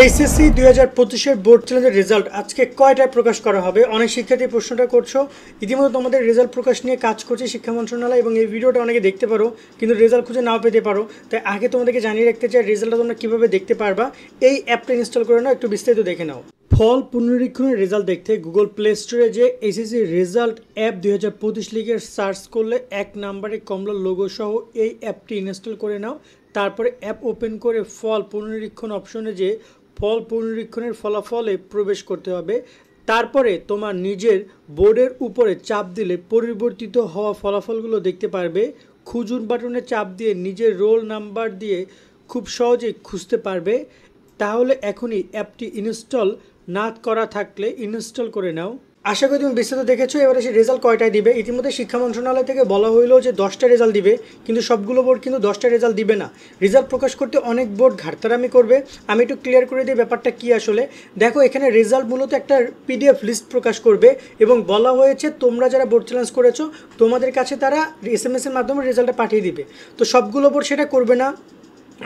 HSC 2025-এর board চ্যালেঞ্জের result আজকে কয়টায় প্রকাশ করা হবে? অনেক শিক্ষার্থী প্রশ্নটা করছো। ইতিমধ্যে তোমাদের রেজাল্ট প্রকাশ নিয়ে কাজ করছে শিক্ষা মন্ত্রণালয় এবং এই ভিডিওটা অনেকে দেখতে পারো কিন্তু রেজাল্ট খুঁজে নাও পেতে পারো। তাই আগে তোমাদেরকে জানিয়ে রাখতে চাই রেজাল্টটা তোমরা কীভাবে দেখতে পারবা। এই অ্যাপটা ইনস্টল করে নাও, একটু বিস্তারিত দেখে নাও। ফল পুনরীক্ষণের রেজাল্ট দেখতে গুগল প্লে স্টোরে যে এইচএসসি রেজাল্ট অ্যাপ 2025 লিখে সার্চ করলে 1 নম্বরে কমলা লোগো সহ এই অ্যাপটি ইনস্টল করে নাও। তারপরে অ্যাপ ওপেন করে ফল পুনরীক্ষণ অপশনে যে ফল পুনরীক্ষণের ফলাফলে প্রবেশ করতে হবে। তারপরে তোমার নিজের বোর্ডের উপরে চাপ দিলে পরিবর্তিত হওয়া ফলাফলগুলো দেখতে পারবে। খুঁজুন বাটনে চাপ দিয়ে নিজের রোল নাম্বার দিয়ে খুব সহজেই খুঁজতে পারবে। তাহলে এখনই অ্যাপটি ইনস্টল না করা থাকলে ইনস্টল করে নাও। আশা করি তুমি বিস্তারিত দেখেছো। এবারে সে রেজাল্ট কয়টায় দিবে? ইতিমধ্যে শিক্ষা মন্ত্রণালয় থেকে বলা হইলো যে 10টা রেজাল্ট দিবে, কিন্তু সবগুলো বোর্ড কিন্তু 10টা রেজাল্ট দিবে না। রেজাল্ট প্রকাশ করতে অনেক বোর্ড ঘাটতারামি করবে। আমি একটু ক্লিয়ার করে দিই ব্যাপারটা কী আসলে। দেখো, এখানে রেজাল্ট মূলত একটা পিডিএফ লিস্ট প্রকাশ করবে এবং বলা হয়েছে তোমরা যারা বোর্ড চ্যালেঞ্জ করেছো তোমাদের কাছে তারা এসএমএসের মাধ্যমে রেজাল্টটা পাঠিয়ে দিবে। তো সবগুলো বোর্ড সেটা করবে না,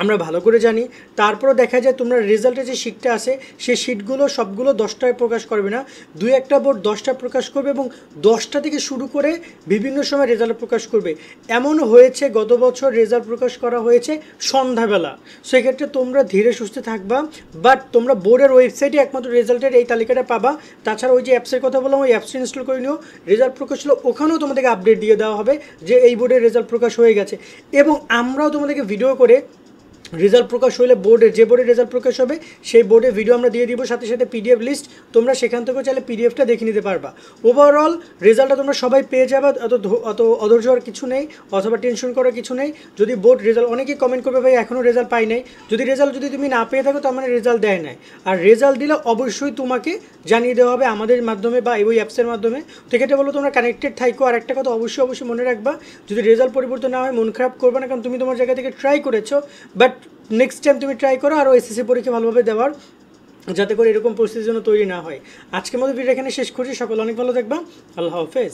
আমরা ভালো করে জানি। তারপরও দেখা যায় তোমরা রেজাল্টের যে শিটটা আছে সেই শিটগুলো সবগুলো 10টায় প্রকাশ করবে না, 2-1টা বোর্ড 10টা প্রকাশ করবে এবং 10টা থেকে শুরু করে বিভিন্ন সময় রেজাল্ট প্রকাশ করবে। এমন হয়েছে গত বছর রেজাল্ট প্রকাশ করা হয়েছে সন্ধ্যাবেলা। সেক্ষেত্রে তোমরা ধীরে সুস্থে থাকবা, বাট তোমরা বোর্ডের ওয়েবসাইটে একমাত্র রেজাল্টের এই তালিকাটা পাবা। তাছাড়া ওই যে অ্যাপসের কথা বললাম ওই অ্যাপসটা ইনস্টল করে নিও। রেজাল্ট প্রকাশ হলো ওখানেও তোমাদেরকে আপডেট দিয়ে দেওয়া হবে যে এই বোর্ডের রেজাল্ট প্রকাশ হয়ে গেছে এবং আমরাও তোমাদেরকে ভিডিও করে রেজাল্ট প্রকাশ হলে বোর্ডের যে বোর্ডের রেজাল্ট প্রকাশ হবে সেই বোর্ডের ভিডিও আমরা দিয়ে দিব, সাথে সাথে পিডিএফ লিস্ট। তোমরা সেখান থেকেও চাইলে পিডিএফটা দেখে নিতে পারবা। ওভারঅল রেজাল্টটা তোমরা সবাই পেয়ে যাবে, অত অধৈর্য হওয়ার কিছু নেই অথবা টেনশন করার কিছু নেই। যদি বোর্ড রেজাল্ট, অনেকেই কমেন্ট করবে ভাই এখনও রেজাল্ট পাই নাই। যদি তুমি না পেয়ে থাকো তার মানে রেজাল্ট দেয় নাই। আর রেজাল্ট দিলে অবশ্যই তোমাকে জানিয়ে দেওয়া হবে আমাদের মাধ্যমে বা ওই অ্যাপসের মাধ্যমে। সেক্ষেত্রে বলো তোমরা কানেক্টেড থাকো। আর একটা কথা অবশ্যই মনে রাখবা, যদি রেজাল্ট পরিবর্তন না হয় মন খারাপ করবে না, কারণ তুমি তোমার জায়গা থেকে ট্রাই করেছো। বাট নেক্সট টাইম তুমি ট্রাই করো আরও এসএসসি পরীক্ষা ভালোভাবে দেওয়ার, যাতে করে এরকম পরিস্থিতির জন্য তৈরি না হয়। আজকের মতো ভিডিও এখানে শেষ করছি। সকলে অনেক ভালো থাকবা। আল্লাহ হাফেজ।